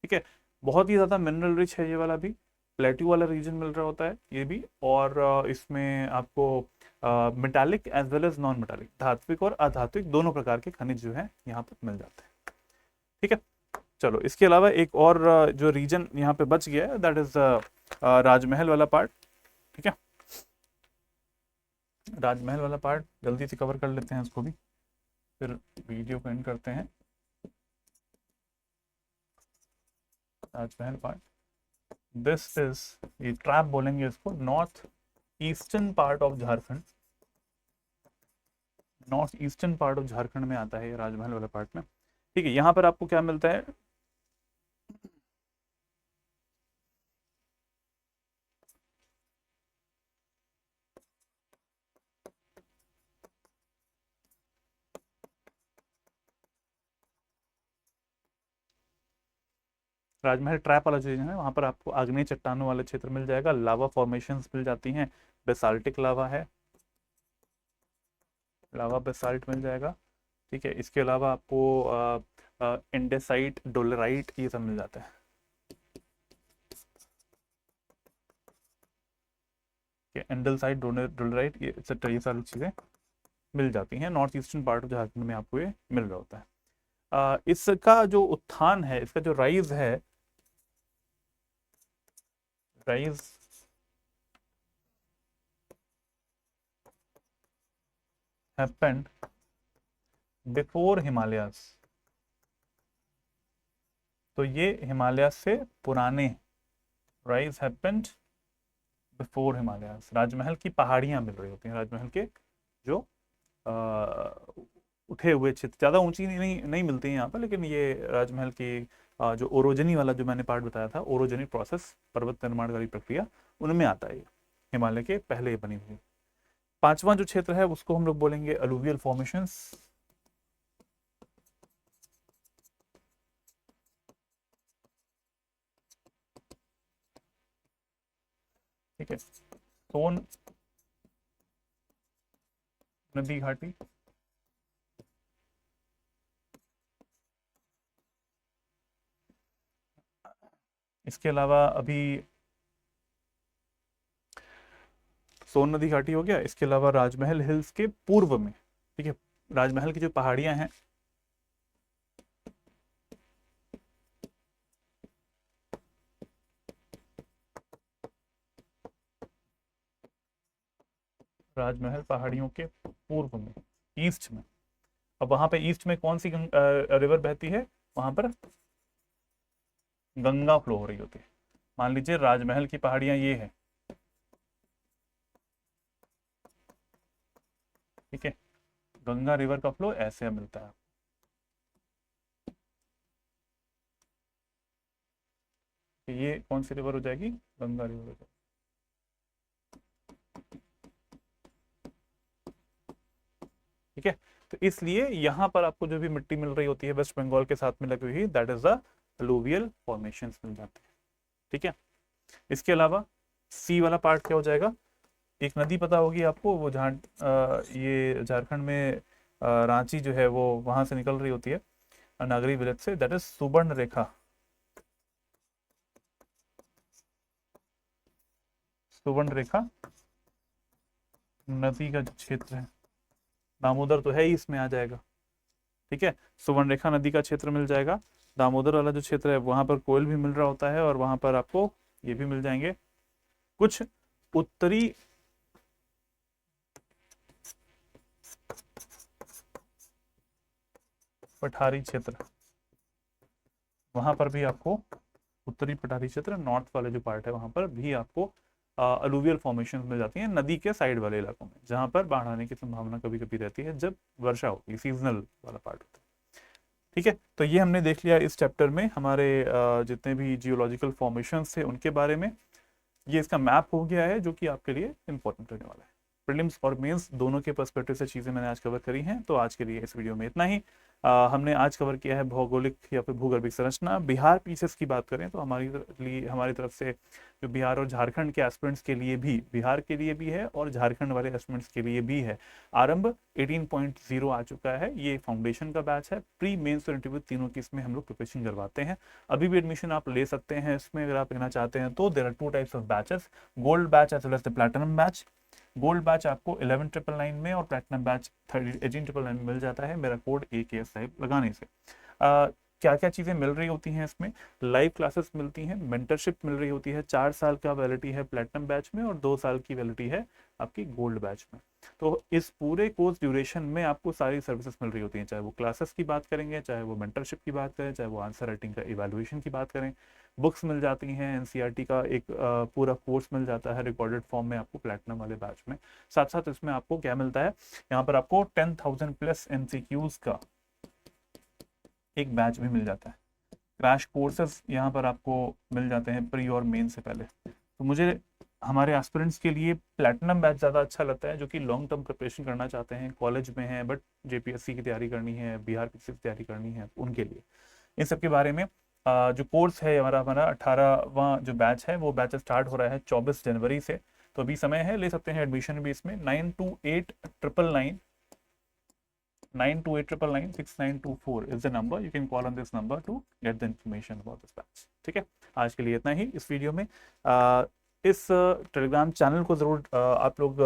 [SPEAKER 1] ठीक है, बहुत ही ज्यादा मिनरल रिच है ये वाला भी, प्लेट्यू वाला रीजन मिल रहा होता है ये भी। और इसमें आपको metallic as well as non metallic, धात्विक और अधात्विक दोनों प्रकार के खनिज जो है यहाँ पर मिल जाते हैं। ठीक है, चलो इसके अलावा एक और जो रीजन यहाँ पे बच गया है, दैट इज राजमहल वाला पार्ट। ठीक है, राजमहल वाला पार्ट जल्दी से कवर कर लेते हैं इसको भी, फिर वीडियो को एंड करते हैं। राजमहल पार्ट, दिस इज, ये ट्रैप बोलेंगे इसको, north eastern part of Jharkhand, north eastern part of Jharkhand में आता है ये राजमहल वाला पार्ट में। ठीक है, यहाँ पर आपको क्या मिलता है? राजमहल ट्रैप वाला जो है वहां पर आपको आग्नेय चट्टानों वाला क्षेत्र मिल जाएगा, लावा फॉर्मेशंस मिल जाती हैं, बेसाल्टिक लावा है, लावा बेसाल्ट मिल जाएगा। ठीक है, इसके अलावा आपको इंडेसाइट, डोलराइट, ये सब मिल जाता है। एंडलसाइट, डोलराइट, ये एक्सेट्रा, ये सारी चीज़ें मिल जाती हैं। North eastern part of Jharkhand में आपको ये मिल रहा होता है। इसका जो उत्थान है, इसका जो राइज है, राइज हैपेंड बिफोर हिमालयास, तो ये हिमालय से पुराने, राइज हैपेंड बिफोर हिमालयास। राजमहल की पहाड़ियां मिल रही होती हैं, राजमहल के जो उठे हुए क्षेत्र, ज़्यादा ऊंची नहीं मिलती हैं यहाँ पर, लेकिन ये राजमहल की जो ओरोजनी वाला जो मैंने पार्ट बताया था, ओरोजनी प्रोसेस, पर्वत निर्माण वाली प्रक्रिया, उनमें आता है, हिमालय के पहले बनी हुई। पांचवा जो क्षेत्र है उसको हम लोग बोलेंगे अलुवियल फॉर्मेशंस। ठीक है, सोन नदी घाटी, इसके अलावा अभी सोन नदी घाटी हो गया, इसके अलावा राजमहल हिल्स के पूर्व में, ठीक है, राजमहल की जो पहाड़ियां हैं, राजमहल पहाड़ियों के पूर्व में, ईस्ट में। अब वहां पे ईस्ट में कौन सी रिवर बहती है, वहां पर गंगा फ्लो हो रही होती है। मान लीजिए राजमहल की पहाड़ियां ये है, ठीक है, गंगा रिवर का फ्लो ऐसे मिलता है। तो ये कौन सी रिवर हो जाएगी, गंगा रिवर हो जाएगी। ठीक है, तो इसलिए यहां पर आपको जो भी मिट्टी मिल रही होती है वेस्ट बंगाल के साथ में लगी हुई, that is the alluvial formations मिल जाते हैं। ठीक है, इसके अलावा सी वाला पार्ट क्या हो जाएगा, एक नदी पता होगी आपको, वो जहाँ ये झारखंड में रांची जो है वो वहां से निकल रही होती है नागरी विलेज से, दैट इज सुवर्ण रेखा। सुवर्ण रेखा नदी का जो क्षेत्र है, दामोदर तो है ही, इसमें आ जाएगा। ठीक है, सुवर्ण रेखा नदी का क्षेत्र मिल जाएगा। दामोदर वाला जो क्षेत्र है वहां पर कोयल भी मिल रहा होता है, और वहां पर आपको ये भी मिल जाएंगे कुछ उत्तरी पठारी क्षेत्र, वहां पर भी आपको उत्तरी पठारी क्षेत्र, नॉर्थ वाले जो पार्ट है वहां पर भी आपको अलूवियल फॉर्मेशन मिल जाती हैं नदी के साइड वाले इलाकों में, जहां पर बाढ़ आने की संभावना कभी कभी रहती है जब वर्षा होती है, सीजनल वाला पार्ट होता है। ठीक है, तो ये हमने देख लिया इस चैप्टर में हमारे जितने भी जियोलॉजिकल फॉर्मेशंस थे उनके बारे में। ये इसका मैप हो गया है जो कि आपके लिए इंपॉर्टेंट रहने वाला है। प्रीलिम्स और मेंस दोनों के पर्सपेक्टिव से चीज़ें मैंने आज कवर करी हैं। तो आज के लिए इस वीडियो में इतना ही। हमने आज कवर किया है भौगोलिक या फिर भूगर्भिक संरचना। बिहार पीसेस की बात करें तो हमारी तरफ से जो बिहार और झारखंड के एस्पिरेंट्स के लिए भी, बिहार के लिए भी है और झारखंड वाले एस्पिरेंट्स के लिए भी है, आरंभ 18.0 आ चुका है। ये फाउंडेशन का बैच है, प्री मेंस और इंटरव्यू तीनों की इसमें हम लोग प्रिपरेशन करवाते हैं। अभी भी एडमिशन आप ले सकते हैं इसमें, अगर आप लेना चाहते हैं तो। There are 2 types of batches, gold batch as well as the platinum batch. Gold batch आपको 11,999 में और प्लैटिनम बैच 18,999 में मिल जाता है मेरा कोड AKS साहिब लगाने से। क्या क्या चीज़ें मिल रही होती हैं इसमें, लाइव क्लासेस मिलती हैं, मेंटरशिप मिल रही होती है, 4 साल का वैलिडिटी है प्लैटिनम बैच में और 2 साल की वैलिडिटी है आपकी गोल्ड बैच में। तो इस पूरे कोर्स ड्यूरेशन में आपको सारी सर्विसेज मिल रही होती हैं, चाहे वो क्लासेस की बात करेंगे, चाहे वो मेंटरशिप की बात करें, चाहे वो आंसर राइटिंग का इवैल्यूएशन की बात करें। बुक्स मिल जाती हैं, NCERT का एक पूरा कोर्स मिल जाता है रिकॉर्डेड फॉर्म में आपको प्लैटिनम वाले बैच में। साथ साथ इसमें आपको क्या मिलता है, यहाँ पर आपको 10,000 प्लस MCQs का एक बैच भी मिल जाता है। क्रैश कोर्सेज यहाँ पर आपको मिल जाते हैं प्री और मेन से पहले। तो मुझे हमारे एस्पिरेंट्स के लिए प्लैटिनम बैच ज़्यादा अच्छा लगता है, जो कि लॉन्ग टर्म प्रिपरेशन करना चाहते हैं, कॉलेज में हैं बट JPSC की तैयारी करनी है, बिहार पीसी की तैयारी करनी है, उनके लिए इन सब के बारे में जो कोर्स है हमारा हमारा 18वां जो बैच है वो बैच स्टार्ट हो रहा है 24 जनवरी से। तो अभी समय है, ले सकते हैं एडमिशन भी इसमें। 928999 9289996924 is the number. You can call on this number to get the information about this batch. ठीक है, आज के लिए इतना ही इस वीडियो में। इस टेलीग्राम चैनल को ज़रूर आप लोग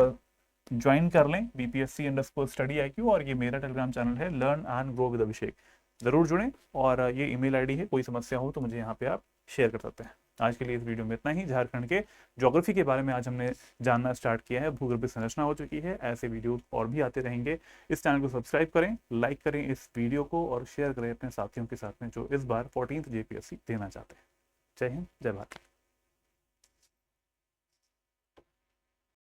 [SPEAKER 1] ज्वाइन कर लें, BPSC_study IQ, और ये मेरा टेलीग्राम चैनल है लर्न एंड ग्रो विद अभिषेक। ज़रूर जुड़ें, और ये ईमेल आईडी है, कोई समस्या हो तो मुझे यहाँ पे आप शेयर कर सकते हैं। आज के लिए इस वीडियो में इतना ही। झारखंड के ज्योग्राफी के बारे में आज हमने जानना स्टार्ट किया है, भूगर्भिक संरचना हो चुकी है। ऐसे वीडियो और भी आते रहेंगे। इस चैनल को सब्सक्राइब करें, लाइक करें इस वीडियो को, और शेयर करें अपने साथियों के साथ में जो इस बार 14th JPSC देना चाहते हैं। जय हिंद, जय भारत।